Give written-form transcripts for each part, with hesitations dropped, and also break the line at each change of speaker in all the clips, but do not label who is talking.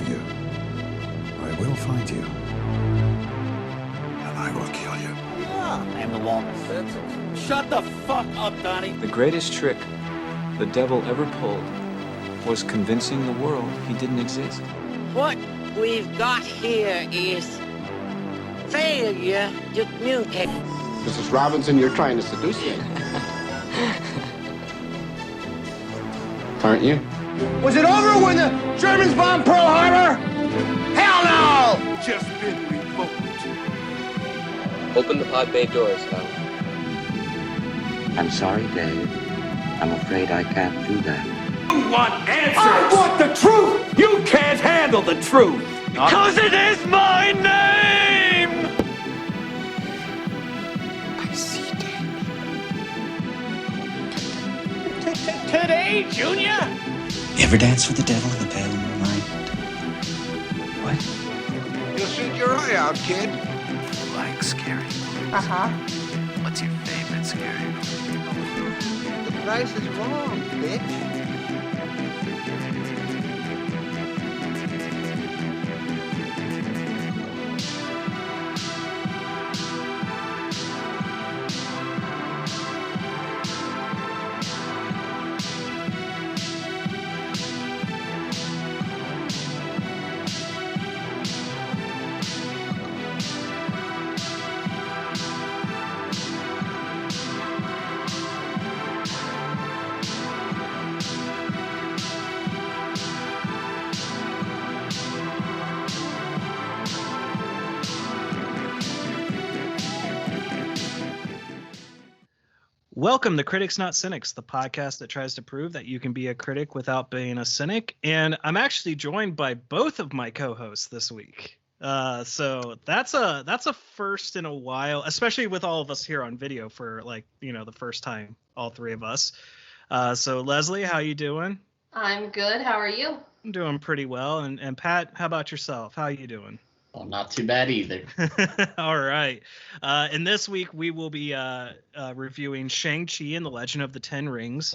you. I will find you. And I will kill you.
I am the Walrus. Shut the fuck up, Donnie.
The greatest trick the devil ever pulled was convincing the world he didn't exist.
What we've got here is failure to communicate.
Mrs. Robinson, you're trying to seduce me. Aren't you?
Was it over when the Germans bombed Pearl Harbor? Hell no!
Just been revoked.
Open the pod bay doors, Hal.
I'm sorry, Dave. I'm afraid I can't do that.
I want answers!
I want the truth!
You can't handle the truth!
Because it is my name!
I see dead.
Today, Junior?
You ever dance with the devil in the pale moonlight? What?
You'll shoot your eye out, kid.
You like scary movies?
Uh-huh.
What's your favorite scary movie?
The price is wrong, bitch.
Welcome to Critics Not Cynics, the podcast that tries to prove that you can be a critic without being a cynic. And I'm actually joined by both of my co-hosts this week. So that's a first in a while, especially with all of us here on video for the first time, all three of us. So Leslie, how you doing?
I'm good. How are you?
I'm doing pretty well. And Pat, how about yourself? How you doing?
Well, not too bad either.
All right. And this week we will be reviewing Shang Chi and the Legend of the Ten Rings.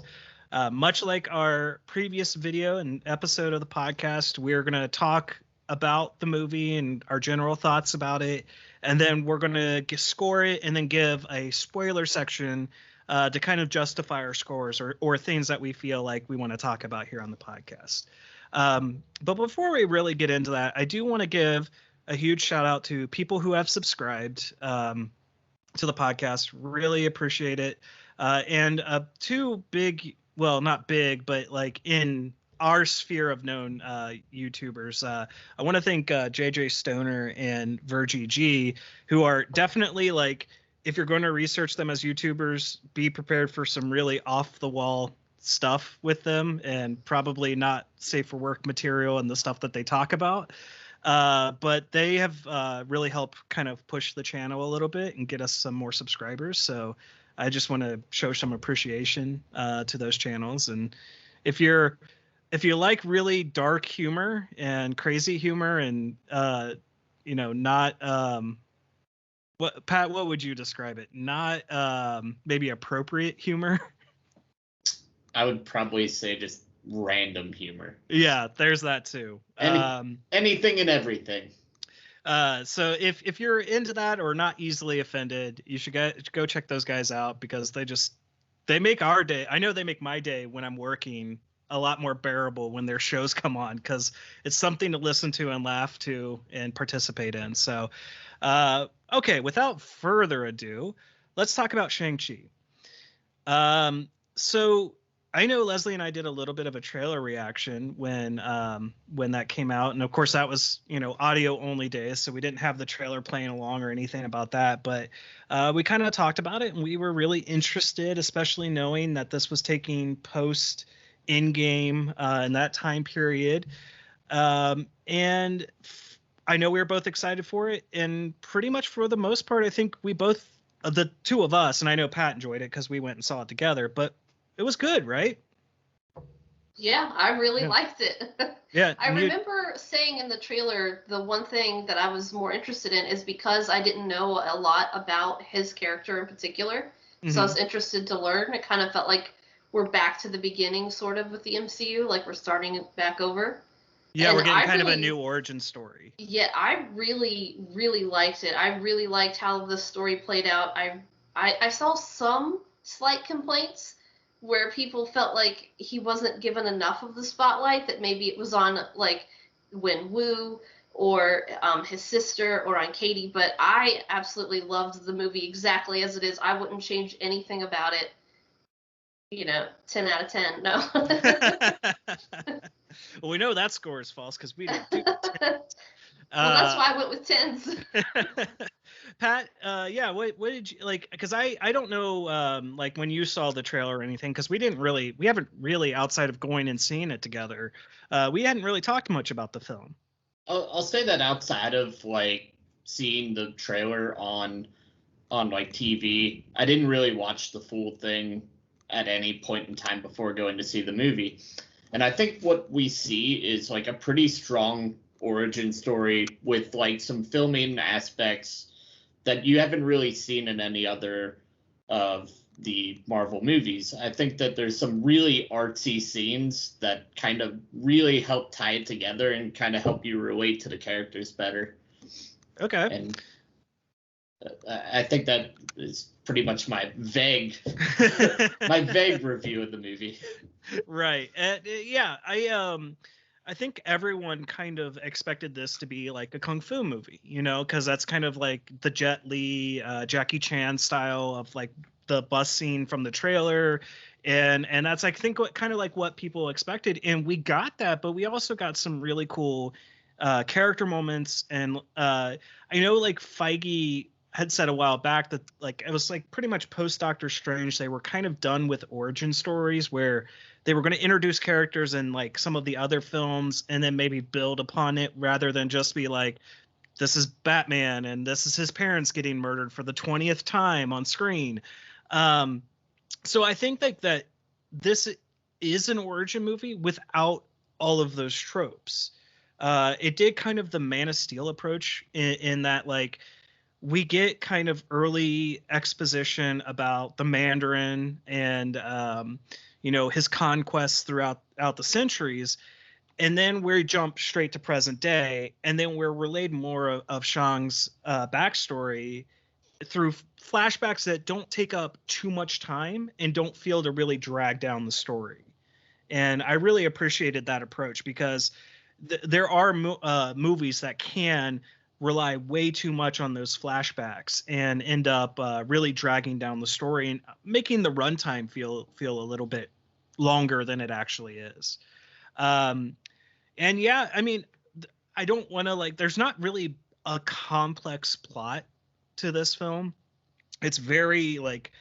Much like our previous video and episode of the podcast, we're going to talk about the movie and our general thoughts about it. And then we're going to score it and then give a spoiler section to kind of justify our scores or things that we feel like we want to talk about here on the podcast. But before we really get into that, I do want to give a huge shout out to people who have subscribed to the podcast. Really appreciate it. And two big, well, not big, but like in our sphere of known YouTubers. I want to thank JJ Stoner and Virgie G, who are definitely like, if you're going to research them as YouTubers, be prepared for some really off the wall stuff with them and probably not safe for work material and the stuff that they talk about. But they have really helped kind of push the channel a little bit and get us some more subscribers. So I just want to show some appreciation to those channels. And if you like really dark humor and crazy humor and not what would you describe it? Not maybe appropriate humor.
I would probably say just random humor.
Yeah, there's that too.
Anything and everything.
So if you're into that or not easily offended, you should go check those guys out because they make our day. I know they make my day when I'm working a lot more bearable when their shows come on because it's something to listen to and laugh to and participate in. So, okay, without further ado, let's talk about Shang-Chi. So I know Leslie and I did a little bit of a trailer reaction when that came out. And of course that was, audio only days. So we didn't have the trailer playing along or anything about that, but we kind of talked about it and we were really interested, especially knowing that this was taking post in-game in that time period. And I know we were both excited for it, and pretty much for the most part, I think we both, the two of us, and I know Pat enjoyed it because we went and saw it together, but it was good, right?
Yeah, I really liked it.
Yeah.
I remember saying in the trailer, the one thing that I was more interested in is because I didn't know a lot about his character in particular. Mm-hmm. So I was interested to learn. It kind of felt like we're back to the beginning sort of with the MCU, like we're starting back over.
Yeah,
and
we're getting
I
kind of a
really-
new origin story.
Yeah, I really, really liked it. I really liked how the story played out. I saw some slight complaints where people felt like he wasn't given enough of the spotlight, that maybe it was on like Wen-Wu or his sister or on Katie, but I absolutely loved the movie exactly as it is. I wouldn't change anything about it. 10 out of 10. No.
Well, we know that score is false because we didn't do it.
Well, that's why I went with 10s.
Pat, yeah, what did you like? Because I don't know, like when you saw the trailer or anything, because we haven't really, outside of going and seeing it together, we hadn't really talked much about the film.
I'll say that outside of like seeing the trailer on like TV, I didn't really watch the full thing at any point in time before going to see the movie. And I think what we see is like a pretty strong origin story with like some filming aspects that you haven't really seen in any other of the Marvel movies. I think that there's some really artsy scenes that kind of really help tie it together and kind of help you relate to the characters better.
Okay.
And I think that is pretty much my vague review of the movie.
Right. Yeah, I think everyone kind of expected this to be like a kung fu movie, because that's kind of like the Jet Li, Jackie Chan style of like the bus scene from the trailer, and that's I think what people expected, and we got that, but we also got some really cool character moments, and I know like Feige had said a while back that like it was like pretty much post Doctor Strange they were kind of done with origin stories where they were going to introduce characters in like some of the other films and then maybe build upon it rather than just be like, this is Batman and this is his parents getting murdered for the 20th time on screen. So I think that this is an origin movie without all of those tropes. It did kind of the Man of Steel approach in that like we get kind of early exposition about the Mandarin and his conquests throughout the centuries, and then we jump straight to present day, and then we're relayed more of Shang's backstory through flashbacks that don't take up too much time and don't feel to really drag down the story. And I really appreciated that approach because there are movies that can rely way too much on those flashbacks and end up really dragging down the story and making the runtime feel a little bit longer than it actually is. And yeah, I mean, I don't want to like, there's not really a complex plot to this film. It's very like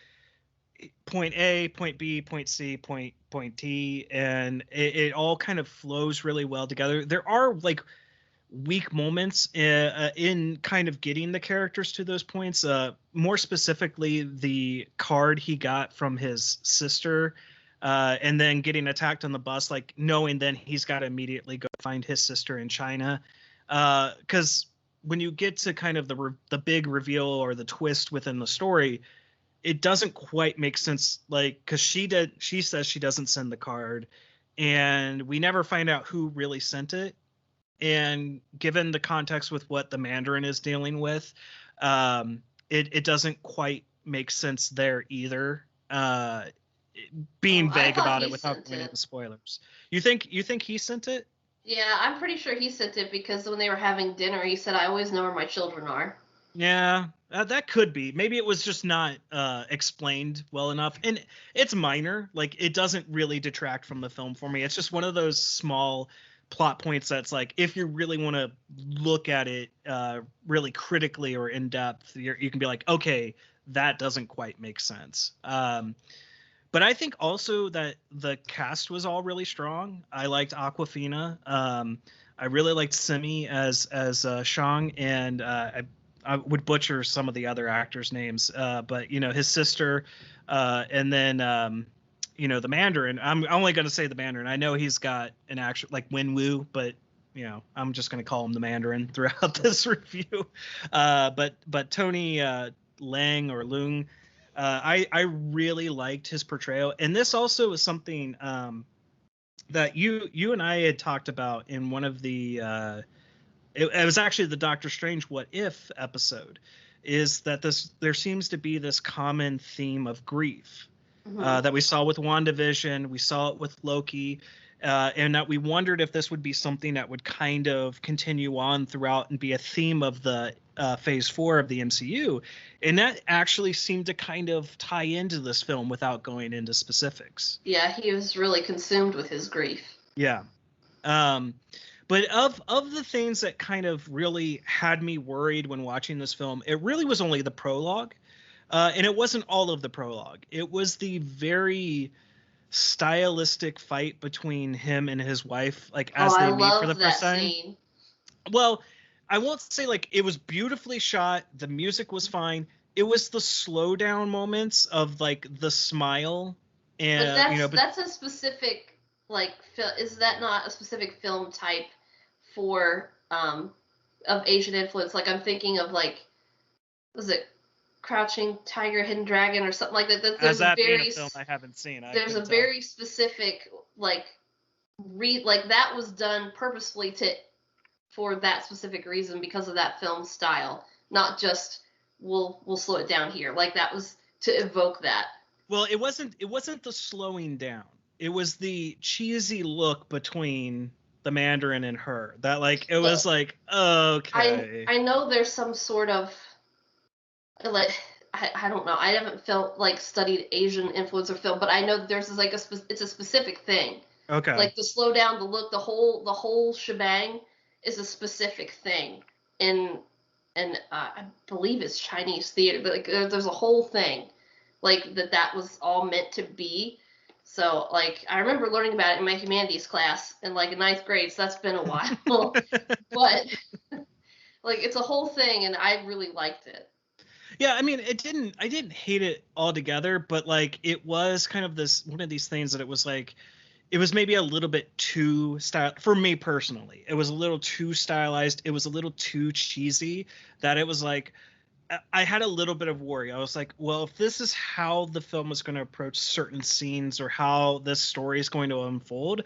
point A, point B, point C, point T, and it all kind of flows really well together. There are like weak moments in kind of getting the characters to those points. More specifically, the card he got from his sister, and then getting attacked on the bus, like knowing then he's got to immediately go find his sister in China. Because when you get to kind of the big reveal or the twist within the story, it doesn't quite make sense. Like, because she says she doesn't send the card, and we never find out who really sent it. And given the context with what the Mandarin is dealing with, it doesn't quite make sense there either. Being vague about it without going into spoilers. You think he sent it?
Yeah, I'm pretty sure he sent it because when they were having dinner, he said, "I always know where my children are."
Yeah, that could be. Maybe it was just not explained well enough, and it's minor. Like it doesn't really detract from the film for me. It's just one of those small plot points that's like, if you really want to look at it really critically or in depth, you can be like, okay, that doesn't quite make sense. But I think also that the cast was all really strong. I liked Awkwafina. I really liked Simi as Shang, and I would butcher some of the other actors' names, but his sister, and then the Mandarin. I'm only going to say the Mandarin. I know he's got an actual like Wen-Wu, but I'm just going to call him the Mandarin throughout this review. But Tony Lang or Leung, I really liked his portrayal, and this also is something that you and I had talked about in one of the it was actually the Doctor Strange What If episode, is that there seems to be this common theme of grief that we saw with WandaVision, we saw it with Loki, and that we wondered if this would be something that would kind of continue on throughout and be a theme of the phase 4 of the MCU. And that actually seemed to kind of tie into this film without going into specifics.
Yeah, he was really consumed with his grief.
Yeah. But of the things that kind of really had me worried when watching this film, it really was only the prologue. And it wasn't all of the prologue. It was the very stylistic fight between him and his wife, like as they meet for the first time. Scene. Well, I won't say like it was beautifully shot. The music was fine. It was the slow down moments of like the smile, and
but that's a specific like is that not a specific film type for of Asian influence? Like I'm thinking of like, was it Crouching Tiger, Hidden Dragon, or something like that?
There's that being a film I haven't seen.
There's a very specific like that was done purposefully for that specific reason because of that film style, not just we'll slow it down here. Like that was to evoke that.
Well, it wasn't the slowing down. It was the cheesy look between the Mandarin and her. That like it was like, okay.
I know there's some sort of like I don't know. I haven't studied Asian influence or film, but I know there's like it's a specific thing.
Okay.
Like the slow down, the look, the whole shebang is a specific thing in I believe it's Chinese theater. But like there's a whole thing like that was all meant to be. So like I remember learning about it in my humanities class in like 9th grade. So that's been a while, but like it's a whole thing, and I really liked it.
Yeah, I mean, I didn't hate it altogether, but like it was kind of one of these things that it was like, it was maybe a little bit too for me personally. It was a little too stylized. It was a little too cheesy that it was like, I had a little bit of worry. I was like, well, if this is how the film is going to approach certain scenes or how this story is going to unfold,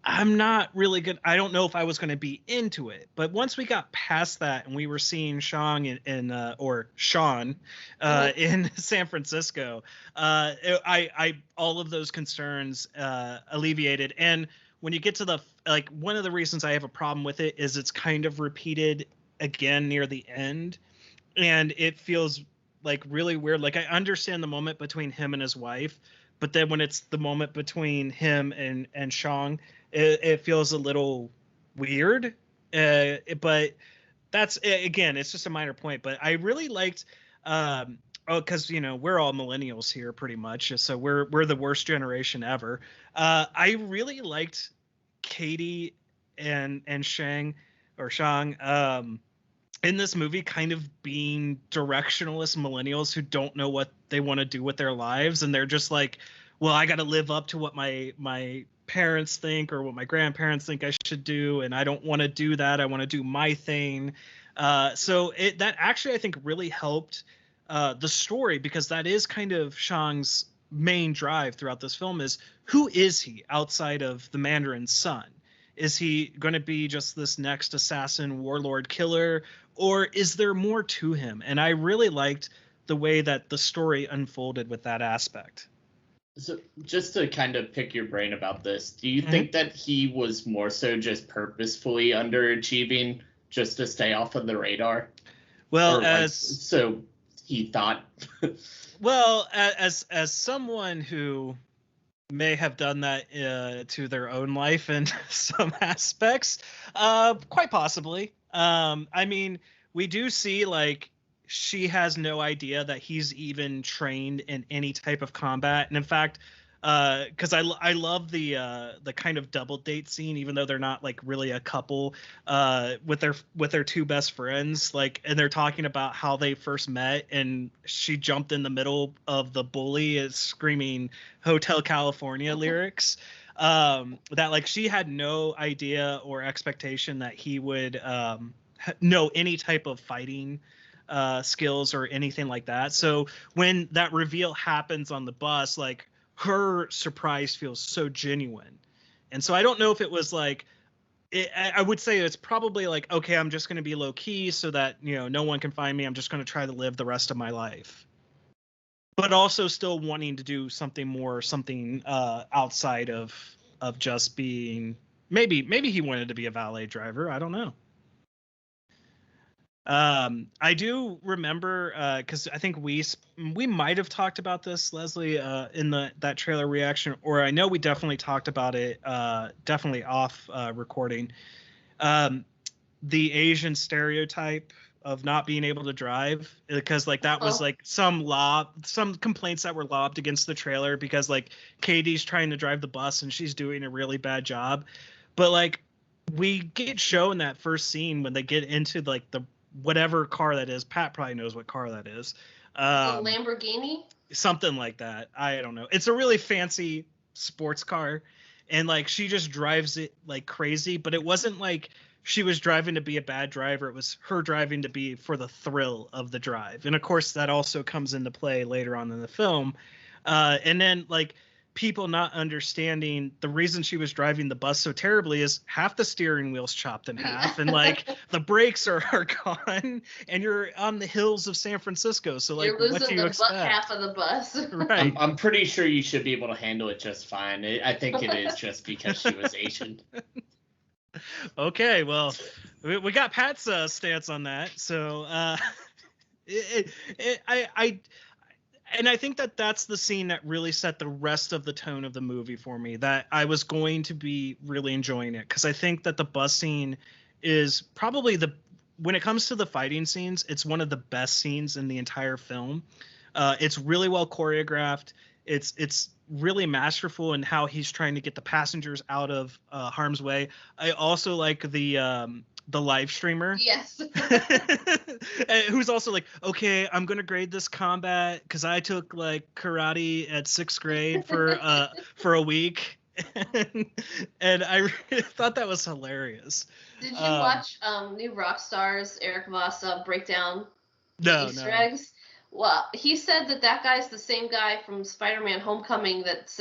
I'm not really good. I don't know if I was going to be into it. But once we got past that and we were seeing Sean in San Francisco, I all of those concerns alleviated. And when you get to the like, one of the reasons I have a problem with it is it's kind of repeated again near the end, and it feels like really weird. Like I understand the moment between him and his wife, but then when it's the moment between him and Shang, it feels a little weird. But that's, again, it's just a minor point. But I really liked, because we're all millennials here pretty much, so we're the worst generation ever. I really liked Katie and Shang in this movie kind of being directionless millennials who don't know what they want to do with their lives, and they're just like, well, I got to live up to what my parents think or what my grandparents think I should do, and I don't want to do that. I want to do my thing. So that actually I think really helped the story, because that is kind of Shang's main drive throughout this film, is who is he outside of the Mandarin's son? Is he going to be just this next assassin, warlord, killer, or is there more to him? And I really liked the way that the story unfolded with that aspect.
So just to kind of pick your brain about this, do you think that he was more so just purposefully underachieving just to stay off of the radar?
Well,
so he thought.
Well, as someone who may have done that to their own life in some aspects, quite possibly. I mean, we do see like she has no idea that he's even trained in any type of combat, and in fact, because I love the kind of double date scene, even though they're not like really a couple, with their two best friends, like, and they're talking about how they first met, and she jumped in the middle of the bully is screaming Hotel California lyrics, that like she had no idea or expectation that he would know any type of fighting skills or anything like that. So when that reveal happens on the bus, like her surprise feels so genuine, And so I don't know if it was like, I would say it's probably like, okay, I'm just going to be low key so that, no one can find me. I'm just going to try to live the rest of my life. But also still wanting to do something more, outside of just being, maybe he wanted to be a valet driver. I don't know. I do remember, because I think we might have talked about this, Leslie, in that trailer reaction, or I know we definitely talked about it, definitely off recording. The Asian stereotype of not being able to drive, because like that was like some complaints that were lobbed against the trailer, because like Katie's trying to drive the bus and she's doing a really bad job, but like we get shown that first scene when they get into like the whatever car that is. Pat probably knows what car that is.
A Lamborghini?
Something like that. I don't know. It's a really fancy sports car, and like she just drives it like crazy, but it wasn't like she was driving to be a bad driver. It was her driving to be for the thrill of the drive. And of course that also comes into play later on in the film. And then like people not understanding the reason she was driving the bus so terribly is half the steering wheel's chopped in half, and like the brakes are gone, and you're on the hills of San Francisco. So like,
you're losing
what do you
the
expect?
butt half of the bus.
Right.
I'm pretty sure you should be able to handle it just fine. I think it is just because she was Asian.
Okay, well, we got Pat's stance on that. So I think that's the scene that really set the rest of the tone of the movie for me, that I was going to be really enjoying it, because I think that the bus scene is probably when it comes to the fighting scenes, it's one of the best scenes in the entire film. It's really well choreographed. It's really masterful in how he's trying to get the passengers out of harm's way. I also like the live streamer.
Yes.
Who's also like, okay, I'm going to grade this combat because I took like karate at 6th grade for a week. And I thought that was hilarious.
Did you watch New Rockstars, Eric Voss breakdown
no,
Easter eggs? Well, he said that guy's the same guy from Spider-Man Homecoming that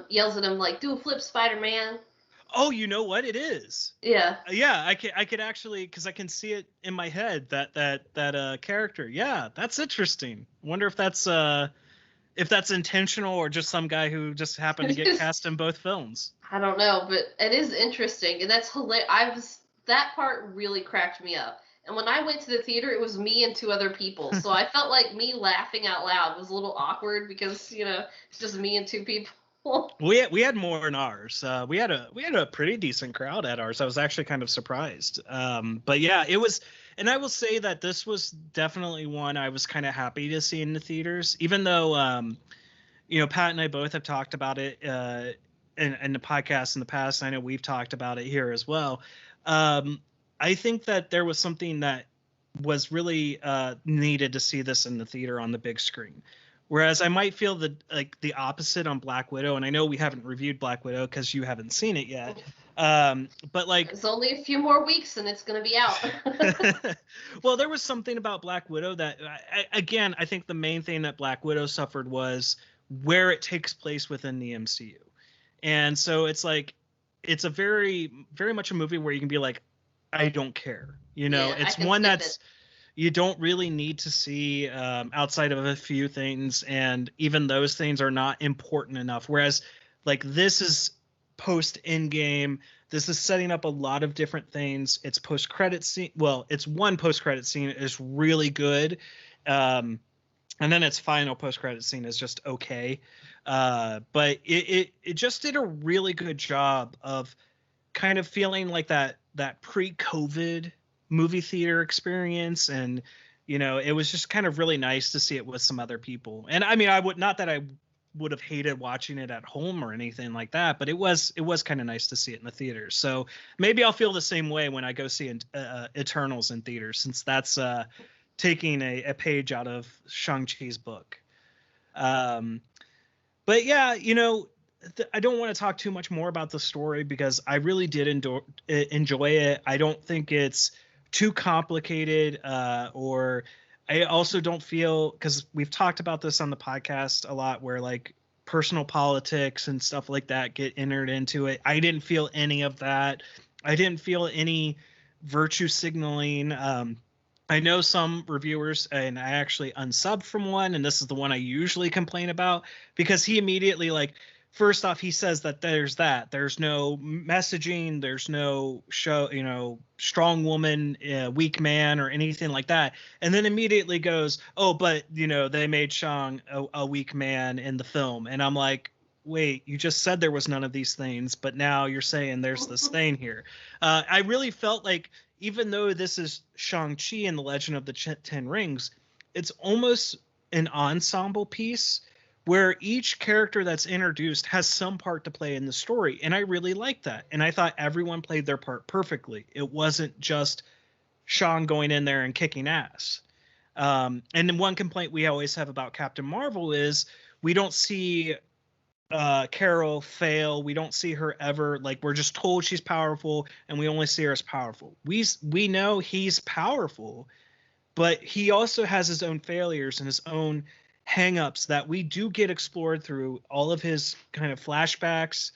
yells at him like, "Do a flip, Spider-Man."
Oh, you know what? It is.
Yeah.
Yeah, I could actually, because I can see it in my head, that character. Yeah, that's interesting. Wonder if that's intentional or just some guy who just happened to get cast in both films.
I don't know, but it is interesting, and that's hilarious. That part really cracked me up. And when I went to the theater, it was me and 2 other people. So I felt like me laughing out loud was a little awkward because, it's just me and 2 people.
We had more in ours. We had a pretty decent crowd at ours. I was actually kind of surprised. But yeah, it was, and I will say that this was definitely one I was kind of happy to see in the theaters, even though, Pat and I both have talked about it in the podcast in the past. I know we've talked about it here as well. I think that there was something that was really needed to see this in the theater on the big screen. Whereas I might feel the opposite on Black Widow, and I know we haven't reviewed Black Widow because you haven't seen it yet. But like,
it's only a few more weeks and it's going to be out.
Well, there was something about Black Widow that, I think the main thing that Black Widow suffered was where it takes place within the MCU, and so it's like it's a very, very much a movie where you can be like, I don't care. It's one that's. You don't really need to see outside of a few things, and even those things are not important enough. Whereas, like, this is post-Endgame. This is setting up a lot of different things. It's post-credit scene. Well, it's one post-credit scene is really good, and then its final post-credit scene is just okay. But it just did a really good job of kind of feeling like that pre-COVID movie theater experience, and it was just kind of really nice to see it with some other people. And I mean, I would have hated watching it at home or anything like that, but it was kind of nice to see it in the theater. So maybe I'll feel the same way when I go see Eternals in theaters, since that's taking a page out of Shang-Chi's book. But yeah, I don't want to talk too much more about the story because I really did enjoy it. I don't think it's too complicated, or I also don't feel, because we've talked about this on the podcast a lot, where like personal politics and stuff like that get entered into it. I didn't feel any of that. I didn't feel any virtue signaling. I know some reviewers, and I actually unsubbed from one, and this is the one I usually complain about, because he immediately, like, first off, he says that there's no messaging, there's no show, strong woman, weak man, or anything like that. And then immediately goes, oh, but, they made Shang a weak man in the film. And I'm like, wait, you just said there was none of these things, but now you're saying there's this thing here. I really felt like, even though this is Shang Chi and the Legend of the Ten Rings, it's almost an ensemble piece where each character that's introduced has some part to play in the story. And I really liked that. And I thought everyone played their part perfectly. It wasn't just Shang going in there and kicking ass. And then one complaint we always have about Captain Marvel is we don't see Carol fail. We don't see her ever, like, we're just told she's powerful and we only see her as powerful. We know he's powerful, but he also has his own failures and his own hang-ups that we do get explored through all of his kind of flashbacks,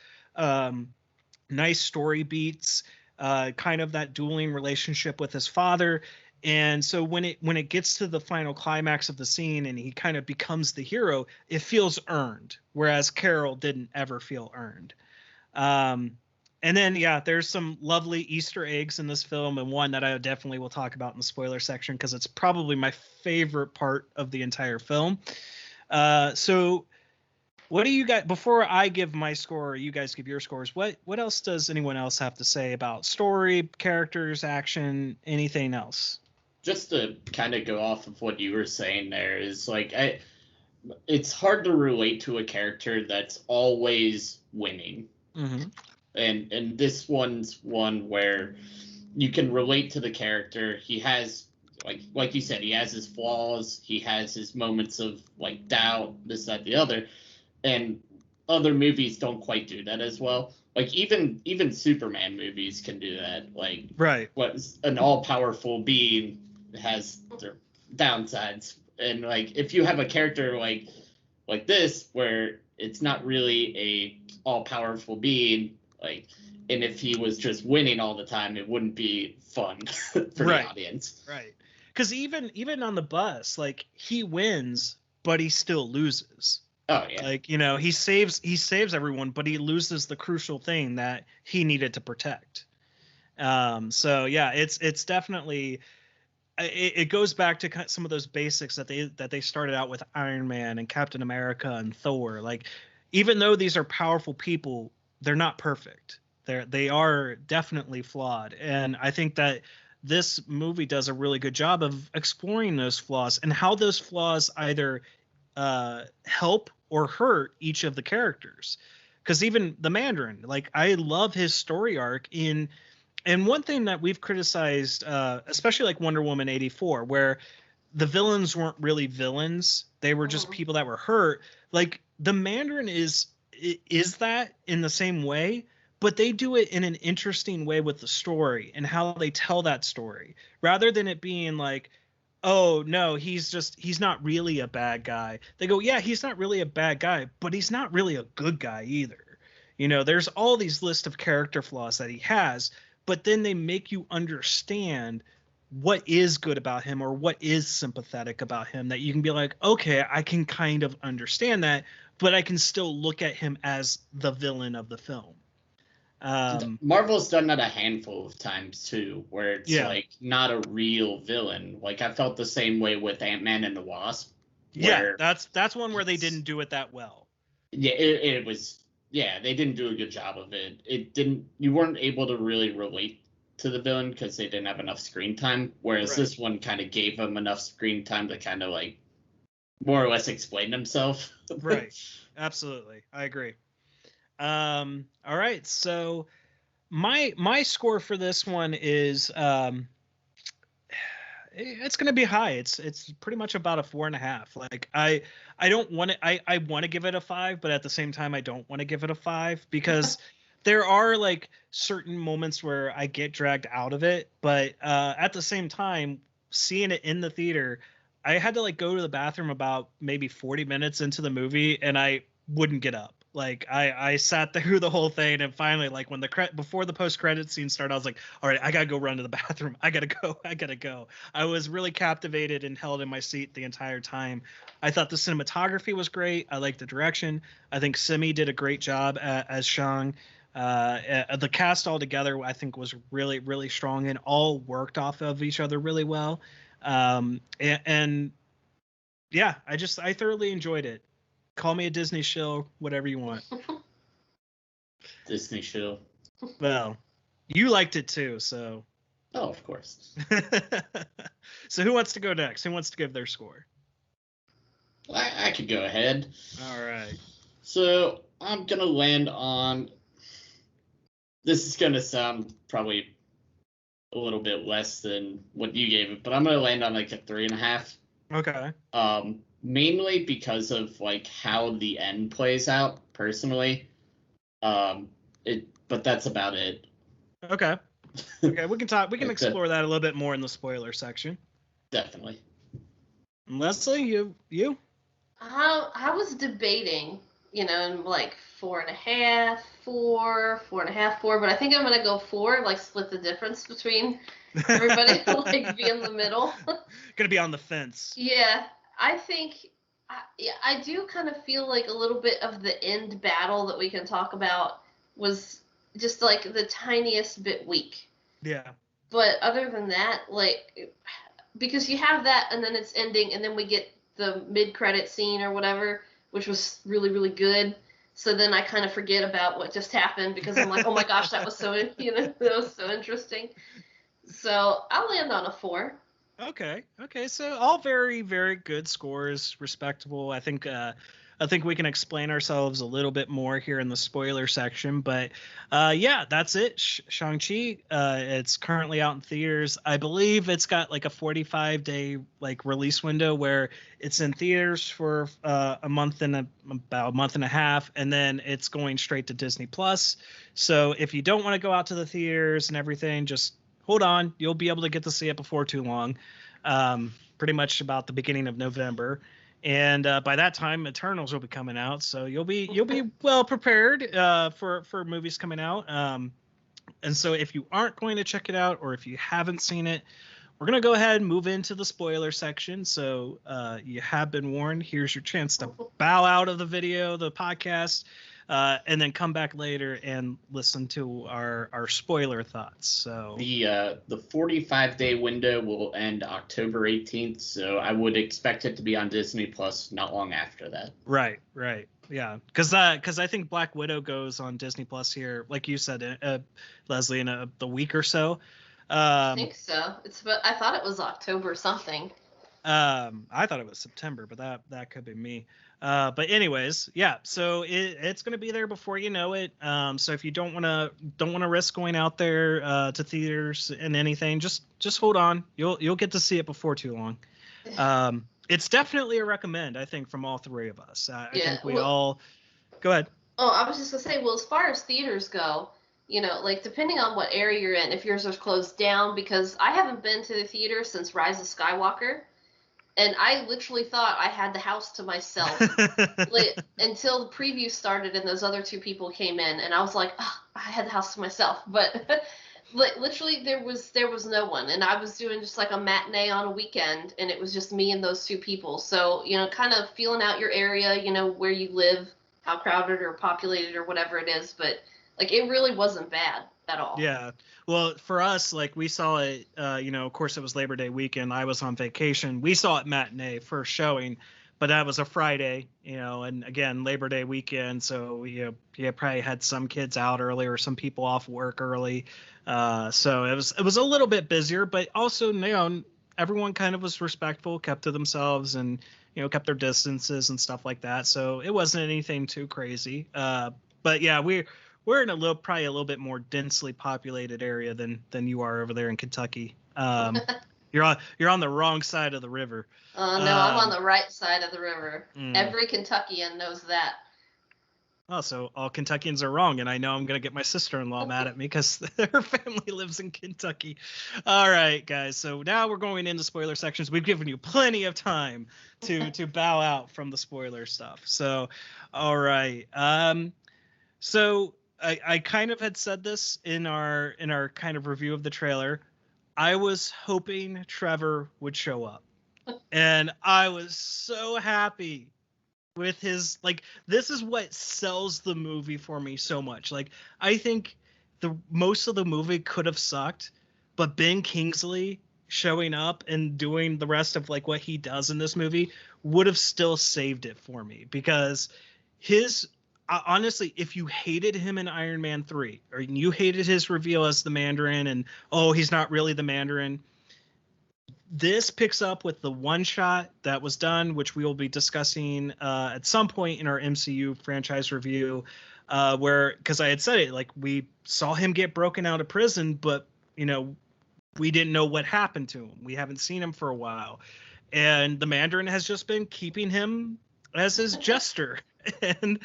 nice story beats, kind of that dueling relationship with his father. And so when it gets to the final climax of the scene and he kind of becomes the hero, it feels earned, whereas Carol didn't ever feel earned. And then, there's some lovely Easter eggs in this film, and one that I definitely will talk about in the spoiler section because it's probably my favorite part of the entire film. So what do you guys, before I give my score or you guys give your scores, what else does anyone else have to say about story, characters, action, anything else?
Just to kind of go off of what you were saying there is, like, it's hard to relate to a character that's always winning.
Mm-hmm.
And this one's one where you can relate to the character. He has, like you said, he has his flaws. He has his moments of, like, doubt, this, that, the other. And other movies don't quite do that as well. Like, even Superman movies can do that. Like,
right,
what's an all-powerful being has their downsides. And, like, if you have a character like this, where it's not really a all-powerful being, like, and if he was just winning all the time, it wouldn't be fun for the audience.
Right. Because even on the bus, like, he wins, but he still loses.
Oh yeah.
Like, he saves everyone, but he loses the crucial thing that he needed to protect. So yeah, it's definitely, it goes back to some of those basics that they started out with Iron Man and Captain America and Thor. Like, even though these are powerful people, they're not perfect. They are definitely flawed. And I think that this movie does a really good job of exploring those flaws and how those flaws either help or hurt each of the characters. Because even the Mandarin, like, I love his story arc and one thing that we've criticized, especially like Wonder Woman 84, where the villains weren't really villains. They were just people that were hurt. Like, the Mandarin is that in the same way, but they do it in an interesting way with the story and how they tell that story, rather than it being like, oh no, he's not really a bad guy. They go, yeah, he's not really a bad guy, but he's not really a good guy either. There's all these list of character flaws that he has, but then they make you understand what is good about him or what is sympathetic about him, that you can be like, okay, I can kind of understand that, but I can still look at him as the villain of the film.
Marvel's done that a handful of times too, where it's like not a real villain. Like, I felt the same way with Ant-Man and the Wasp.
Yeah, that's one where they didn't do it that well.
Yeah, it was. Yeah, they didn't do a good job of it. You weren't able to really relate to the villain because they didn't have enough screen time. Whereas this one kind of gave him enough screen time to kind of, like, more or less explain himself.
Right. Absolutely. I agree. All right. So my score for this one is, it's going to be high. It's pretty much about a 4.5. Like, I don't want to, I want to give it a 5, but at the same time, I don't want to give it a 5 because there are, like, certain moments where I get dragged out of it. But, at the same time, seeing it in the theater, I had to, like, go to the bathroom about maybe 40 minutes into the movie, and I wouldn't get up. Like I sat through the whole thing, and finally, like when before the post-credit scene started, I was like, all right, I gotta go run to the bathroom. I gotta go. I was really captivated and held in my seat the entire time. I thought the cinematography was great. I liked the direction. I think Simi did a great job as Shang. The cast all together, I think, was really, really strong and all worked off of each other really well. And yeah, I thoroughly enjoyed it. Call me a Disney shill, whatever you want.
Disney shill.
Well, you liked it too, so.
Oh, of course.
So who wants to go next? Who wants to give their score?
I could go ahead.
All right.
So I'm gonna land on. This is gonna sound probably a little bit less than what you gave it, but I'm gonna land on like a 3.5.
Okay.
Mainly because of like how the end plays out personally. But that's about it.
Okay. Okay, we can explore that a little bit more in the spoiler section.
Definitely.
Leslie, you?
I was debating, like 4.5, 4.5, 4, but I think I'm gonna go 4, like split the difference between everybody, like be in the middle.
Gonna be on the fence.
Yeah, I think I do kind of feel like a little bit of the end battle that we can talk about was just like the tiniest bit weak.
Yeah.
But other than that, like, because you have that and then it's ending and then we get the mid-credit scene or whatever, which was really, really good. So then I kind of forget about what just happened because I'm like, oh my gosh, that was so, that was so interesting. So I'll land on a 4.
Okay. So all very, very good scores, respectable. I think we can explain ourselves a little bit more here in the spoiler section, but yeah, that's it. Shang-Chi, it's currently out in theaters. I believe it's got like a 45-day like release window where it's in theaters for about a month and a half, and then it's going straight to Disney Plus. So if you don't want to go out to the theaters and everything, just hold on. You'll be able to get to see it before too long. Pretty much about the beginning of November. And by that time, Eternals will be coming out, so you'll be well prepared for movies coming out. And so if you aren't going to check it out, or if you haven't seen it, we're gonna go ahead and move into the spoiler section. So you have been warned. Here's your chance to bow out of the video, the podcast, and then come back later and listen to our spoiler thoughts. So
the 45-day window will end October 18th, so I would expect it to be on Disney Plus not long after that.
Right, yeah, because I think Black Widow goes on Disney Plus here, like you said, Leslie, in the week or so.
I think so. I thought it was October something.
I thought it was September, but that could be me. But anyways, yeah. So it's gonna be there before you know it. So if you don't wanna risk going out there to theaters and anything, just hold on. You'll get to see it before too long. It's definitely a recommend, I think, from all three of us. I think we all. Go ahead.
Oh, I was just gonna say, well, as far as theaters go, like depending on what area you're in, if yours is closed down, because I haven't been to the theater since Rise of Skywalker. And I literally thought I had the house to myself until the preview started and those other 2 people came in, and I was like, oh, I had the house to myself. But literally there was no one, and I was doing just like a matinee on a weekend, and it was just me and those 2 people. So kind of feeling out your area, where you live, how crowded or populated or whatever it is. But like it really wasn't bad at all.
Yeah. Well, for us, like we saw it, of course it was Labor Day weekend. I was on vacation. We saw it matinee first showing, but that was a Friday, and again, Labor Day weekend. So, you probably had some kids out early or some people off work early. So it was a little bit busier, but also, everyone kind of was respectful, kept to themselves and, kept their distances and stuff like that. So it wasn't anything too crazy. But yeah, we're in probably a little bit more densely populated area than you are over there in Kentucky. You're on the wrong side of the river.
No, I'm on the right side of the river. Every Kentuckian knows that.
Oh, so all Kentuckians are wrong, and I know I'm gonna get my sister-in-law mad at me because her family lives in Kentucky. All right, guys. So now we're going into spoiler sections. We've given you plenty of time to bow out from the spoiler stuff. So, all right. So I kind of had said this in our kind of review of the trailer. I was hoping Trevor would show up, and I was so happy with his, like, this is what sells the movie for me so much. Like, I think the most of the movie could have sucked, but Ben Kingsley showing up and doing the rest of like what he does in this movie would have still saved it for me, because his honestly, if you hated him in Iron Man 3 or you hated his reveal as the Mandarin and oh, he's not really the Mandarin, this picks up with the one shot that was done, which we will be discussing at some point in our MCU franchise review, where, because I had said it, like, we saw him get broken out of prison, but, you know, we didn't know what happened to him. We haven't seen him for a while. And the Mandarin has just been keeping him as his jester. and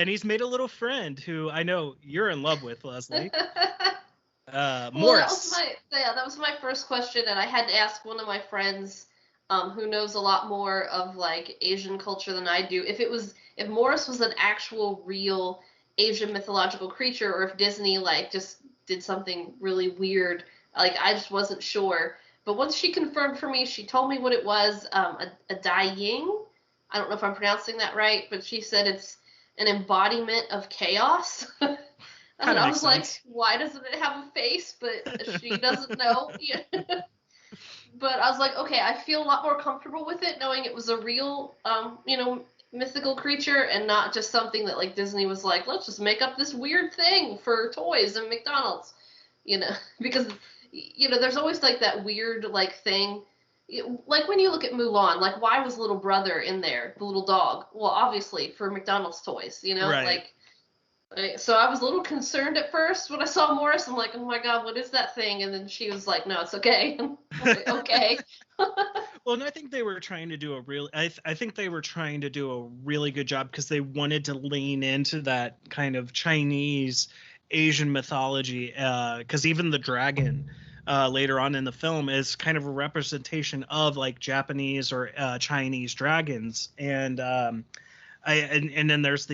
he's made a little friend who I know you're in love with, Leslie. Morris.
That was my first question, and I had to ask one of my friends who knows a lot more of like Asian culture than I do, if Morris was an actual real Asian mythological creature, or if Disney like just did something really weird. Like, I just wasn't sure. But once she confirmed for me, she told me what it was, a Dai Ying. I don't know if I'm pronouncing that right, but she said it's an embodiment of chaos. And I was like, why doesn't it have a face? But she doesn't know. But I was like, okay, I feel a lot more comfortable with it, knowing it was a real, mythical creature and not just something that like Disney was like, let's just make up this weird thing for toys and McDonald's, because, there's always like that weird like thing. Like when you look at Mulan, like why was little brother in there, the little dog? Well, obviously for McDonald's toys, right. Like. So I was a little concerned at first when I saw Morris. I'm like, oh my God, what is that thing? And then she was like, no, it's okay. Like, okay.
Well, and I think they were trying to do I think they were trying to do a really good job, because they wanted to lean into that kind of Chinese Asian mythology. Because even the dragon later on in the film is kind of a representation of like Japanese or Chinese dragons. And and then there's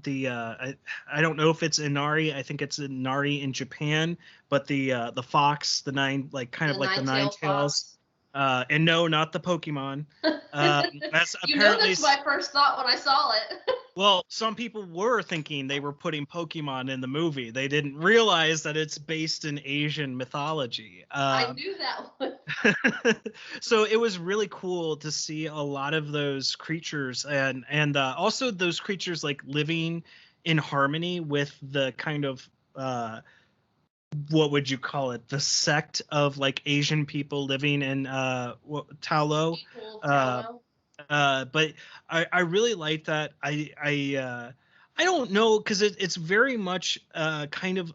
I don't know if it's Inari. I think it's Inari in Japan, but the fox, the nine, like kind of like the nine tails. And no, not the Pokemon. That's apparently
that's my first thought when I saw it.
Well, some people were thinking they were putting Pokemon in the movie. They didn't realize that it's based in Asian mythology.
I knew that one.
So it was really cool to see a lot of those creatures, and also those creatures like living in harmony with the kind of what would you call it? The sect of like Asian people living in Talo. But I really like that. I don't know, because it's very much kind of,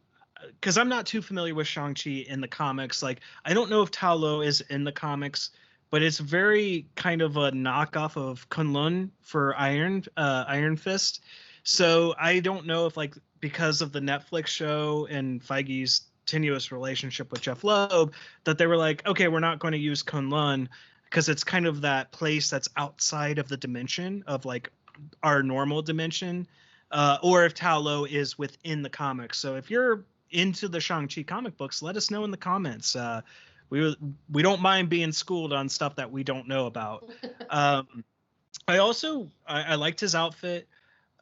because I'm not too familiar with Shang-Chi in the comics. Like, I don't know if Talo is in the comics, but it's very kind of a knockoff of Kunlun for Iron Fist. So I don't know if, like, because of the Netflix show and Feige's tenuous relationship with Jeff Loeb, that they were like, okay, we're not going to use Kunlun, because it's kind of that place that's outside of the dimension of like our normal dimension, or if Talo is within the comics. So if you're into the Shang-Chi comic books, let us know in the comments. We don't mind being schooled on stuff that we don't know about. I liked his outfit.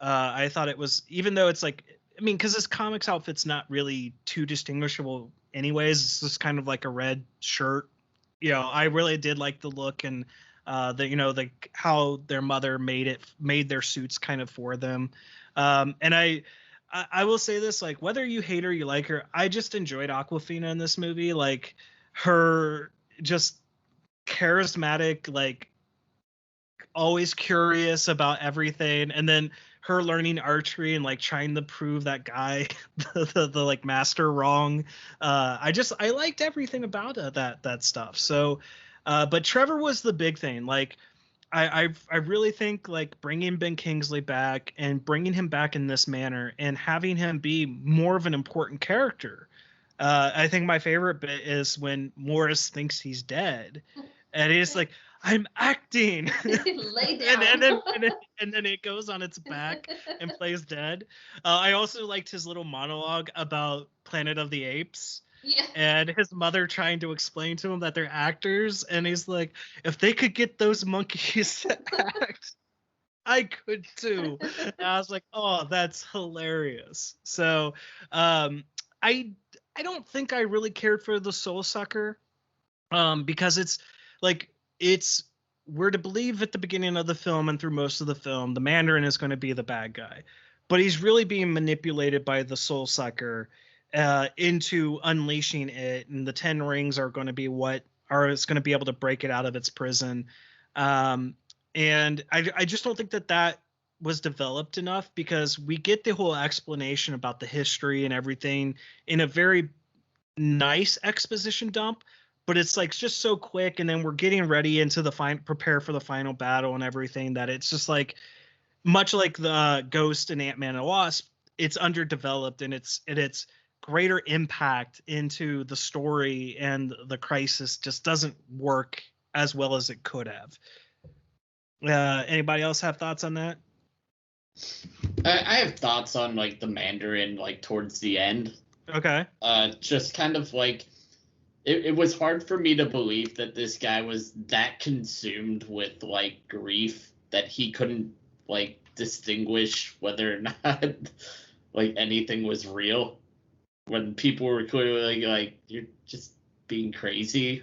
I thought it was, even though it's like, I mean, because his comics outfit's not really too distinguishable anyways. It's just kind of like a red shirt. I really did like the look, and the how their mother made their suits kind of for them. And I will say this, like, whether you hate her, you like her, I just enjoyed Awkwafina in this movie. Like, her just charismatic, like always curious about everything, and then her learning archery and like trying to prove that guy the like master wrong. I liked everything about that stuff. So but Trevor was the big thing. Like, I really think like bringing Ben Kingsley back and bringing him back in this manner and having him be more of an important character. I think my favorite bit is when Morris thinks he's dead, and he's like, "I'm acting."
Lay down.
and then it goes on its back and plays dead. I also liked his little monologue about Planet of the Apes.
Yeah.
And his mother trying to explain to him that they're actors, and he's like, if they could get those monkeys to act, I could too. And I was like, oh, that's hilarious. So I don't think I really cared for the Soul Sucker, because it's like, we're to believe at the beginning of the film and through most of the film, the Mandarin is going to be the bad guy, but he's really being manipulated by the Soul Sucker into unleashing it, and the 10 rings are going to be it's going to be able to break it out of its prison. And I just don't think that was developed enough, because we get the whole explanation about the history and everything in a very nice exposition dump, but it's like just so quick, and then we're getting ready into prepare for the final battle and everything, that it's just like, much like the Ghost and Ant-Man and the Wasp, it's underdeveloped, and it's greater impact into the story, and the crisis just doesn't work as well as it could have. Anybody else have thoughts on that?
I have thoughts on like the Mandarin, like towards the end.
Okay.
Just kind of like, it was hard for me to believe that this guy was that consumed with like grief that he couldn't like distinguish whether or not like anything was real, when people were clearly like you're just being crazy.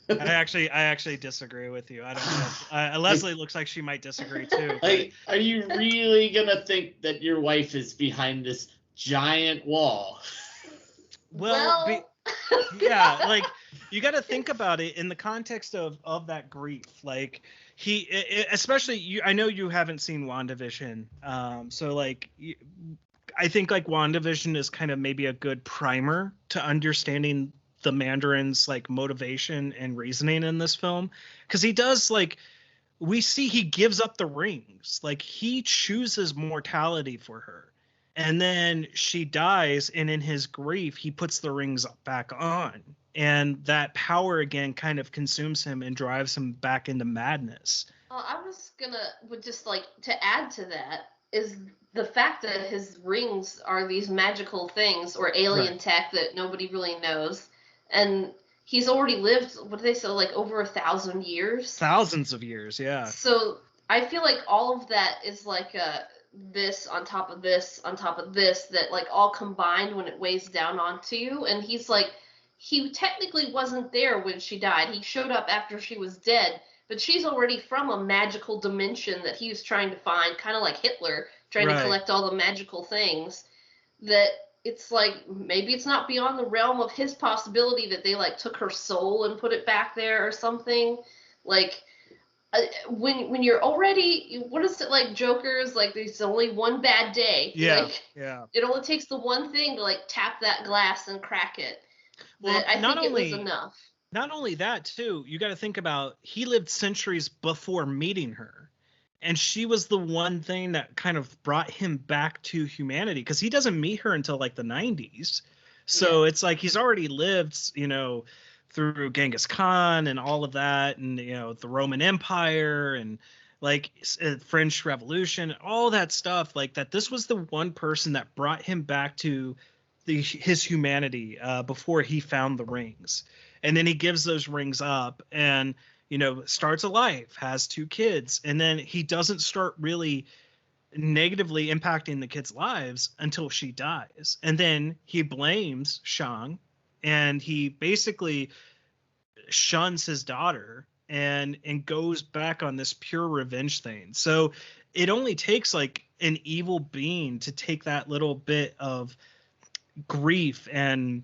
I actually disagree with you. I don't know. Leslie looks like she might disagree too.
Like, are you really gonna think that your wife is behind this giant wall?
Well, yeah, like you got to think about it in the context of that grief. Like especially you. I know you haven't seen WandaVision, so like. I think like WandaVision is kind of maybe a good primer to understanding the Mandarin's like motivation and reasoning in this film, because he does, like, we see he gives up the rings, like he chooses mortality for her, and then she dies, and in his grief he puts the rings back on, and that power again kind of consumes him and drives him back into madness.
I was would just like to add to that is the fact that his rings are these magical things or alien tech that nobody really knows. And he's already lived, what do they say, like over 1,000 years?
Thousands of years, yeah.
So I feel like all of that is like this on top of this on top of this, that like all combined when it weighs down onto you. And he's like, he technically wasn't there when she died. He showed up after she was dead, but she's already from a magical dimension that he was trying to find, kind of like Hitler trying to collect all the magical things, that it's like, maybe it's not beyond the realm of his possibility that they like took her soul and put it back there or something. Like, when you're already, what is it, like Joker's, like there's only one bad day. Like, it only takes the one thing to like tap that glass and crack it. Well, I think it was enough.
Not only that too, you got to think about, he lived centuries before meeting her. And she was the one thing that kind of brought him back to humanity, because he doesn't meet her until like the 90s. So it's like he's already lived, through Genghis Khan and all of that, and, the Roman Empire and like French Revolution, all that stuff, like that. This was the one person that brought him back to his humanity before he found the rings. And then he gives those rings up and starts a life, has 2 kids, and then he doesn't start really negatively impacting the kids' lives until she dies. And then he blames Shang, and he basically shuns his daughter and goes back on this pure revenge thing. So it only takes like an evil being to take that little bit of grief and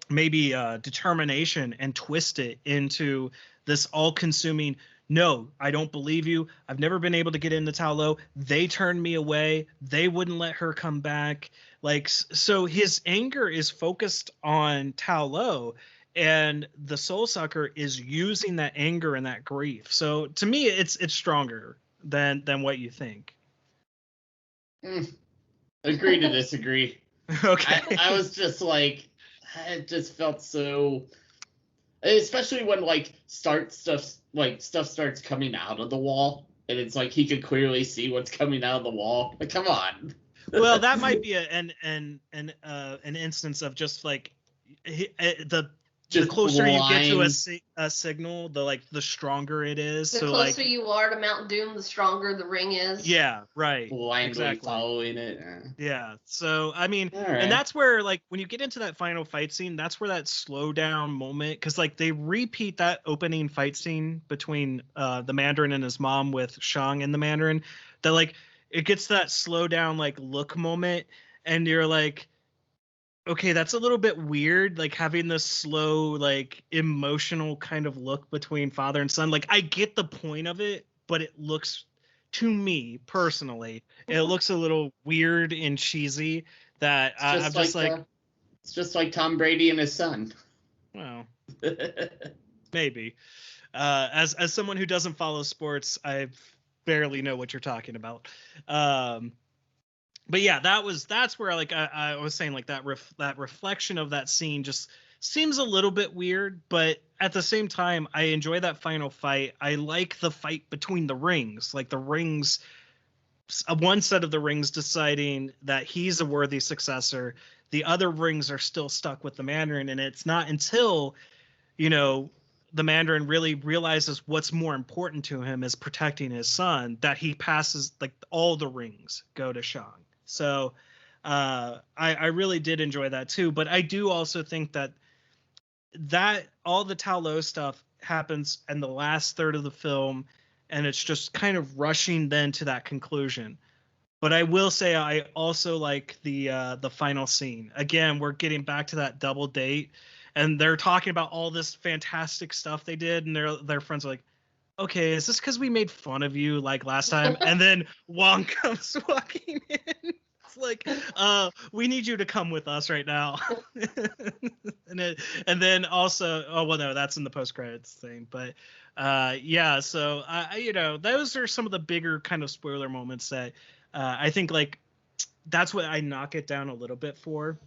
maybe determination and twist it into this all-consuming, no, I don't believe you. I've never been able to get into Ta Lo. They turned me away. They wouldn't let her come back. Like, so his anger is focused on Ta Lo, and the Soul Sucker is using that anger and that grief. So to me, it's stronger than what you think.
Agree to disagree.
Okay.
I was just like, it just felt so, especially when like stuff starts coming out of the wall, and it's like he could clearly see what's coming out of the wall. Like, come on.
Well, that might be an instance of just like the closer you get to a signal, the stronger it is.
The
so
closer
like,
you are to Mount Doom, the stronger the ring is.
Yeah, right.
Blindly
exactly.
following it.
Yeah. So I mean,
right.
And that's where like when you get into that final fight scene, that's where that slow down moment, because like they repeat that opening fight scene between the Mandarin and his mom with Shang and the Mandarin, that like it gets that slow down like look moment, and you're like, okay, that's a little bit weird, like having this slow, like emotional kind of look between father and son. Like I get the point of it, but it looks, to me personally, it looks a little weird and cheesy. That I'm just like,
it's just like Tom Brady and his son.
Well, maybe. As someone who doesn't follow sports, I barely know what you're talking about. But yeah, that's where like I was saying, like that reflection of that scene just seems a little bit weird, but at the same time, I enjoy that final fight. I like the fight between the rings, like the rings, one set of the rings deciding that he's a worthy successor. The other rings are still stuck with the Mandarin, and it's not until, the Mandarin really realizes what's more important to him is protecting his son, that he passes, like all the rings go to Shang. So I really did enjoy that too. But I do also think that all the Ta Lo stuff happens in the last third of the film, and it's just kind of rushing then to that conclusion. But I will say I also like the final scene. Again, we're getting back to that double date, and they're talking about all this fantastic stuff they did, and their friends are like, okay, is this because we made fun of you like last time? And then Wong comes walking in. It's like, we need you to come with us right now. and then also, oh well, no, that's in the post-credits thing. But yeah, so those are some of the bigger kind of spoiler moments that I think like that's what I knock it down a little bit for.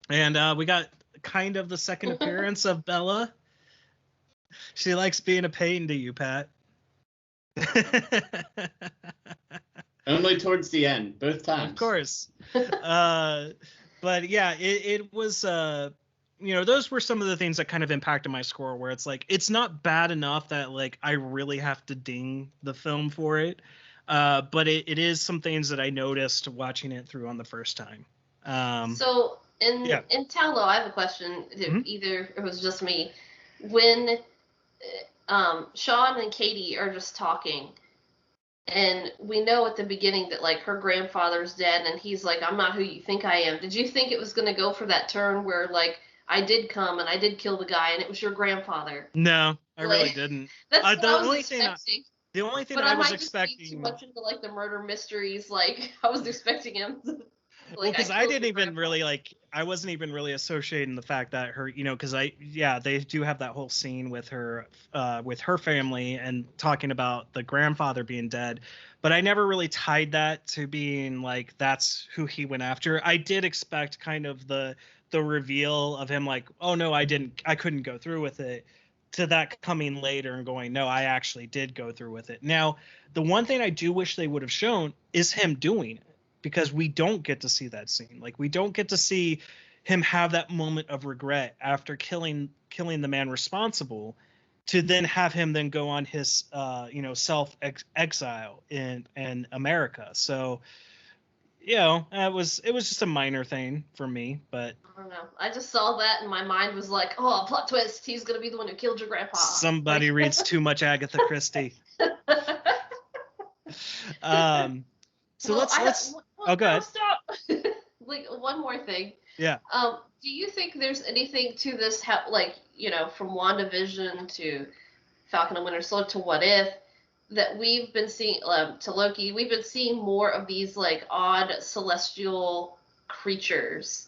And we got kind of the second appearance of Bella. She likes being a pain to you, Pat.
Only towards the end, both times.
Of course. But yeah, it was, those were some of the things that kind of impacted my score, where it's like, it's not bad enough that like I really have to ding the film for it. But it is some things that I noticed watching it through on the first time.
So in Ta Lo, I have a question. Either it was just me. When Sean and Katie are just talking, and we know at the beginning that like her grandfather's dead, and he's like, I'm not who you think I am. Did you think it was going to go for that turn where like I did come and I did kill the guy and it was your grandfather?
No, I really didn't.
That's what I was expecting.
The only thing
but
I
might
was
just
expecting.
Be too much into like the murder mysteries. Like I was expecting him.
Well, because I didn't even really like, I wasn't even really associating the fact that her, because they do have that whole scene with her family and talking about the grandfather being dead, but I never really tied that to being like, that's who he went after. I did expect kind of the reveal of him like, oh no, I couldn't go through with it, to that coming later and going, no, I actually did go through with it. Now, the one thing I do wish they would have shown is him doing it, because we don't get to see that scene. Like, we don't get to see him have that moment of regret after killing the man responsible, to then have him then go on his self exile in America. So it was just a minor thing for me, but
I don't know. I just saw that and my mind was like, oh, plot twist, he's gonna be the one who killed your grandpa.
Somebody reads too much Agatha Christie. So let's go ahead.
Stop. Like, one more thing.
Yeah.
Do you think there's anything to this, like, from WandaVision to Falcon and Winter Soldier to What If, that we've been seeing, to Loki, we've been seeing more of these like odd celestial creatures.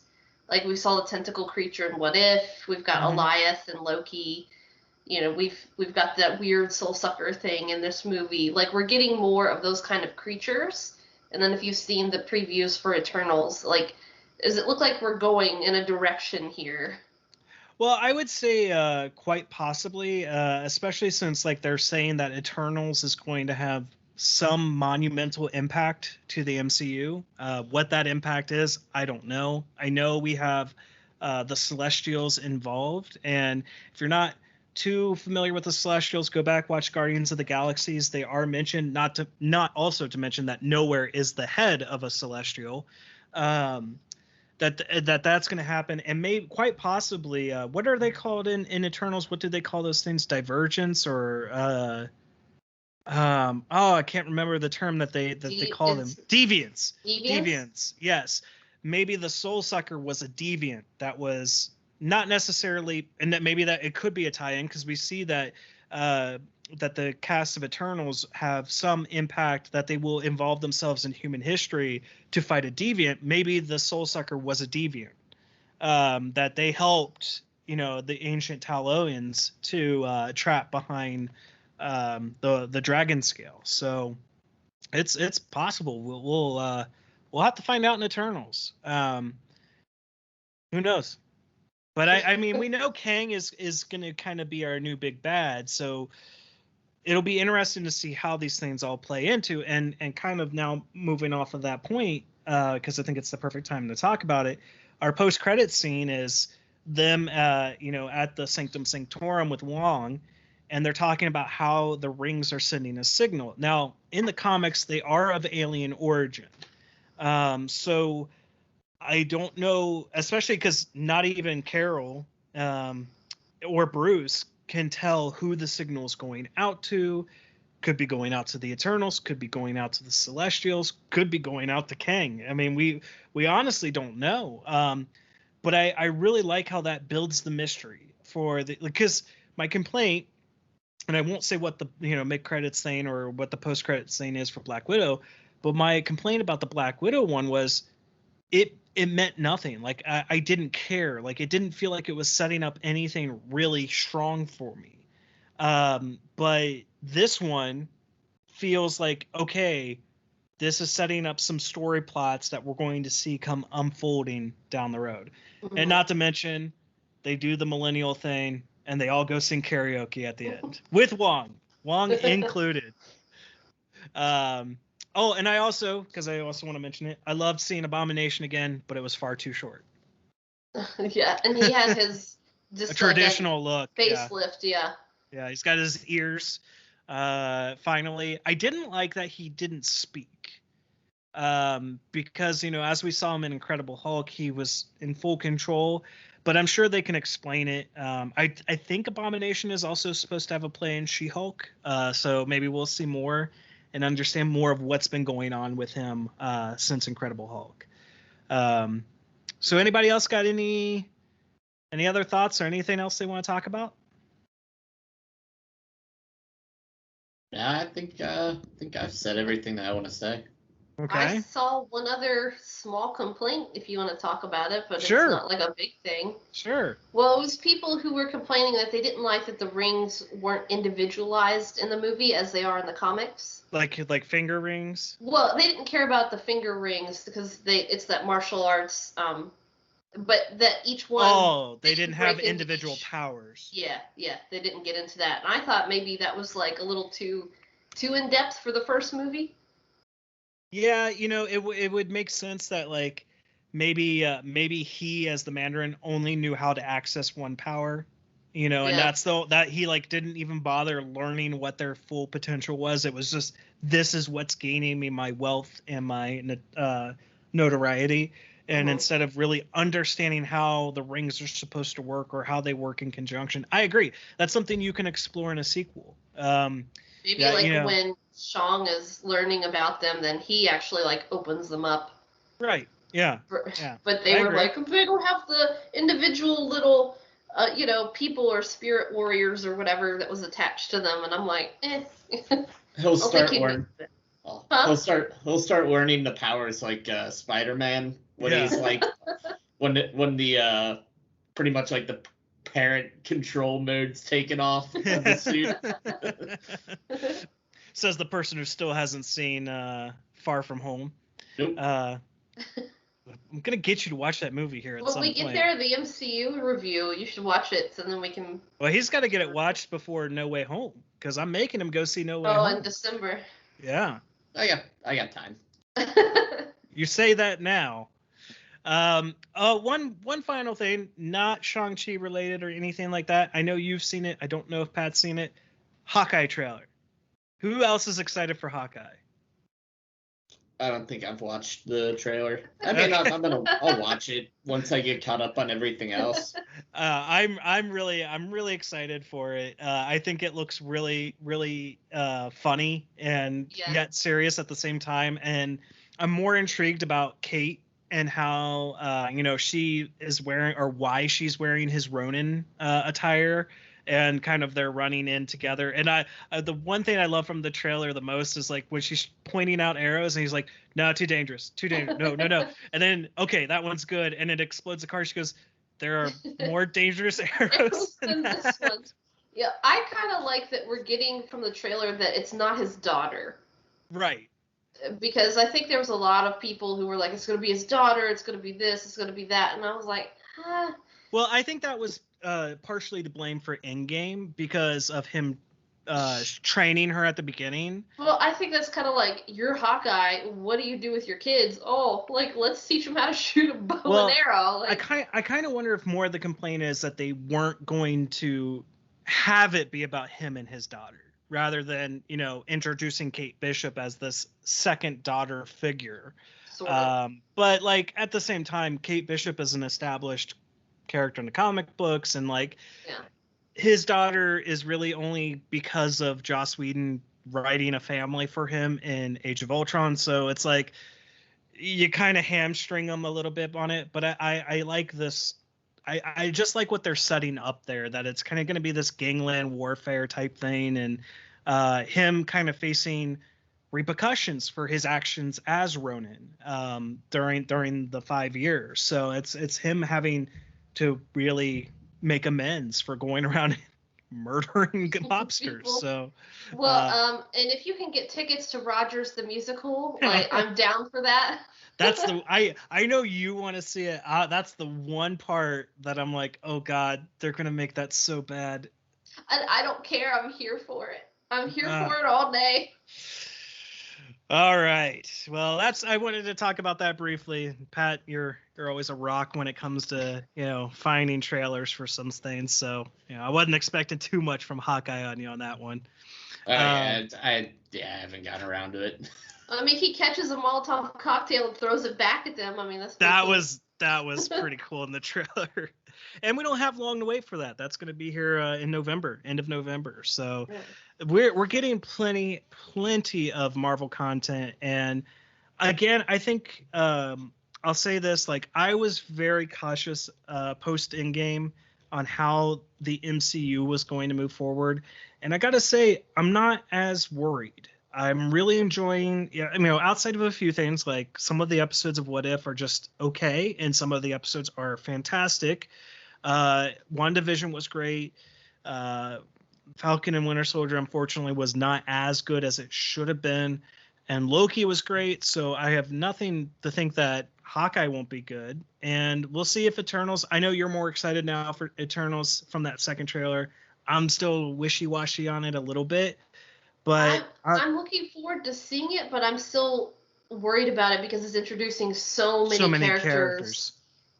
Like we saw the tentacle creature in What If. We've got Elias and Loki. You know, we've got that weird soul sucker thing in this movie. Like we're getting more of those kind of creatures. And then if you've seen the previews for Eternals, like, does it look like we're going in a direction here?
Well, I would say quite possibly, especially since like they're saying that Eternals is going to have some monumental impact to the MCU. What that impact is, I don't know. I know we have the Celestials involved, and if you're not too familiar with the Celestials, go back, watch Guardians of the Galaxies. They are mentioned, not also to mention that Nowhere is the head of a Celestial. That's going to happen, and may quite possibly what are they called in Eternals? What do they call those things? Divergence or I can't remember the term that they call them. Deviants. Yes, maybe the Soul Sucker was a deviant that was not necessarily, and that maybe that it could be a tie-in, because we see that that the cast of Eternals have some impact, that they will involve themselves in human history to fight a deviant. Maybe the Soul Sucker was a deviant, that they helped, the ancient Talonians to trap behind the dragon scale. So it's possible. We'll have to find out in Eternals. Who knows? But I mean, we know Kang is going to kind of be our new big bad, so it'll be interesting to see how these things all play into, and kind of now moving off of that point, because I think it's the perfect time to talk about it. Our post-credit scene is them, at the Sanctum Sanctorum with Wong, and they're talking about how the rings are sending a signal. Now, in the comics, they are of alien origin. So I don't know, especially because not even Carol or Bruce can tell who the signal is going out to. Could be going out to the Eternals, could be going out to the Celestials, could be going out to Kang. I mean, we honestly don't know. But I really like how that builds the mystery because my complaint, and I won't say what the mid-credits thing or what the post-credits thing is for Black Widow, but my complaint about the Black Widow one was it meant nothing. Like I didn't care. Like it didn't feel like it was setting up anything really strong for me. But this one feels like, okay, this is setting up some story plots that we're going to see come unfolding down the road. Mm-hmm. And not to mention, they do the millennial thing and they all go sing karaoke at the end with Wong included. Oh, and I also want to mention it, I loved seeing Abomination again, but it was far too short.
Yeah, and he had his just
a traditional look
facelift, yeah.
Yeah, he's got his ears. Finally, I didn't like that he didn't speak, because as we saw him in Incredible Hulk, he was in full control. But I'm sure they can explain it. I think Abomination is also supposed to have a play in She-Hulk, so maybe we'll see more and understand more of what's been going on with him since Incredible Hulk. So anybody else got any other thoughts or anything else they want to talk about?
Yeah, I think I've said everything that I want to say.
Okay.
I saw one other small complaint, if you want to talk about it, but
sure.
It's not like a big thing.
Sure.
Well, it was people who were complaining that they didn't like that the rings weren't individualized in the movie as they are in the comics.
Like finger rings?
Well, they didn't care about the finger rings because it's that martial arts, but that each one...
Oh, they didn't have individual powers.
Yeah, they didn't get into that. And I thought maybe that was like a little too in-depth for the first movie.
Yeah, it would make sense that like maybe he as the Mandarin only knew how to access one power, and that's that he like didn't even bother learning what their full potential was. It was just, this is what's gaining me my wealth and my notoriety. And instead of really understanding how the rings are supposed to work or how they work in conjunction, I agree. That's something you can explore in a sequel.
Maybe when Shang is learning about them, then he actually like opens them up.
Right. Yeah.
But they were like, they don't have the individual little people or spirit warriors or whatever that was attached to them, and I'm like,
He'll start
learning.
He'll start learning the powers like Spider-Man when he's like when the pretty much like the parent control mode's taken off of the suit.
Says the person who still hasn't seen Far From Home.
Nope.
I'm gonna get you to watch that movie here at some point.
When we get there, the MCU review, you should watch it, so then we can.
Well, he's got to get it watched before No Way Home, because I'm making him go see No Way Home.
Oh, in December.
Yeah.
I got time.
You say that now. One final thing, not Shang-Chi related or anything like that. I know you've seen it. I don't know if Pat's seen it. Hawkeye trailer. Who else is excited for Hawkeye?
I don't think I've watched the trailer. I mean, I'll watch it once I get caught up on everything else.
I'm really excited for it. I think it looks really, really funny and yet serious at the same time. And I'm more intrigued about Kate and how she is wearing, or why she's wearing his Ronin attire. And kind of they're running in together. And the one thing I love from the trailer the most is like when she's pointing out arrows and he's like, no, too dangerous. No. And then, okay, that one's good. And it explodes the car. She goes, there are more dangerous arrows than this one.
Yeah, I kind of like that we're getting from the trailer that it's not his daughter.
Right.
Because I think there was a lot of people who were like, it's going to be his daughter. It's going to be this. It's going to be that. And I was like,
Well, I think that was partially to blame for Endgame because of him training her at the beginning.
Well, I think that's kind of like, you're Hawkeye. What do you do with your kids? Oh, like, let's teach them how to shoot a bow and arrow. Like,
I kind of wonder if more of the complaint is that they weren't going to have it be about him and his daughter, rather than, introducing Kate Bishop as this second daughter figure.
Sort of.
But like at the same time, Kate Bishop is an established character in the comic books, and his daughter is really only because of Joss Whedon writing a family for him in Age of Ultron. So it's like you kind of hamstring them a little bit on it. But I like this. I just like what they're setting up there, that it's kind of going to be this gangland warfare type thing, and him kind of facing repercussions for his actions as Ronin during the 5 years. So it's him having to really make amends for going around murdering mobsters. So
and if you can get tickets to Rogers the Musical, I'm down for that.
That's I know you want to see it. That's the one part that I'm like, oh God, they're gonna make that so bad.
I don't care. I'm here for it. I'm here for it all day.
All right. Well, I wanted to talk about that briefly. Pat, you're always a rock when it comes to, finding trailers for some things. So, I wasn't expecting too much from Hawkeye on you on that one.
I haven't gotten around to it.
I mean, he catches a Molotov cocktail and throws it back at them. I mean,
that was pretty cool in the trailer. And we don't have long to wait for that. That's going to be here in November, end of November. So we're getting plenty of Marvel content. And again, I think I'll say this, like, I was very cautious post Endgame on how the MCU was going to move forward. And I got to say, I'm not as worried. I'm really enjoying, outside of a few things, like some of the episodes of What If are just okay, and some of the episodes are fantastic. WandaVision was great. Falcon and Winter Soldier, unfortunately, was not as good as it should have been. And Loki was great, so I have nothing to think that Hawkeye won't be good. And we'll see if Eternals, I know you're more excited now for Eternals from that second trailer. I'm still wishy-washy on it a little bit. But
I'm looking forward to seeing it, but I'm still worried about it because it's introducing so many characters.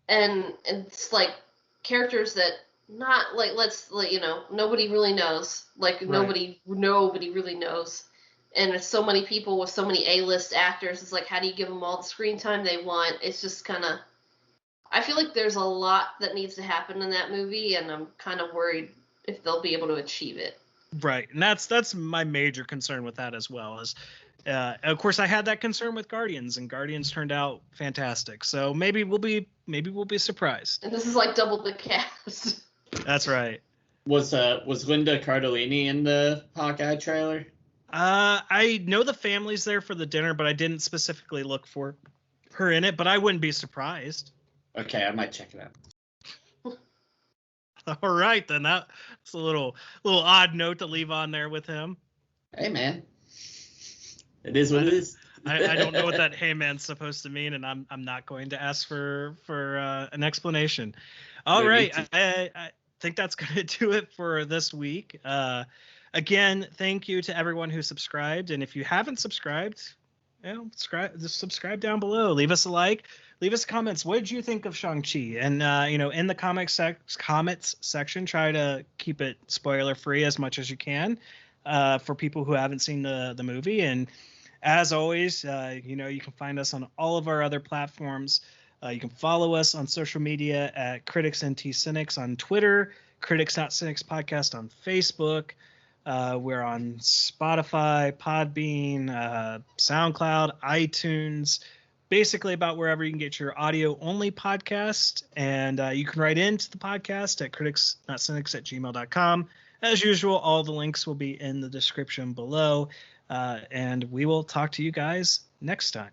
And it's like characters that not like nobody really knows. Like nobody really knows. And there's so many people with so many A-list actors. It's like, how do you give them all the screen time they want? It's just kind of, I feel like there's a lot that needs to happen in that movie, and I'm kind of worried if they'll be able to achieve it.
Right, and that's my major concern with that as well. Is, of course, I had that concern with Guardians, and Guardians turned out fantastic. So maybe we'll be surprised.
And this is like double the cast.
That's right.
Was Linda Cardellini in the Hawkeye trailer?
I know the family's there for the dinner, but I didn't specifically look for her in it. But I wouldn't be surprised.
Okay, I might check it out.
All right, then that's a little odd note to leave on there with him.
Hey, man. It is what it is.
I don't know what that "hey man's" supposed to mean, and I'm not going to ask for an explanation. All right, I think that's going to do it for this week. Again, thank you to everyone who subscribed, and if you haven't subscribed, subscribe down below. Leave us a like. Leave us comments. What did you think of Shang-Chi? And in the comments section, try to keep it spoiler free as much as you can for people who haven't seen the movie. And as always, you can find us on all of our other platforms. You can follow us on social media at criticsnotcynics on Twitter, Critics Not Cynics Podcast on Facebook. We're on Spotify, Podbean, SoundCloud, iTunes, basically about wherever you can get your audio-only podcast. And you can write into the podcast at criticsnotcynics@gmail.com. As usual, all the links will be in the description below. And we will talk to you guys next time.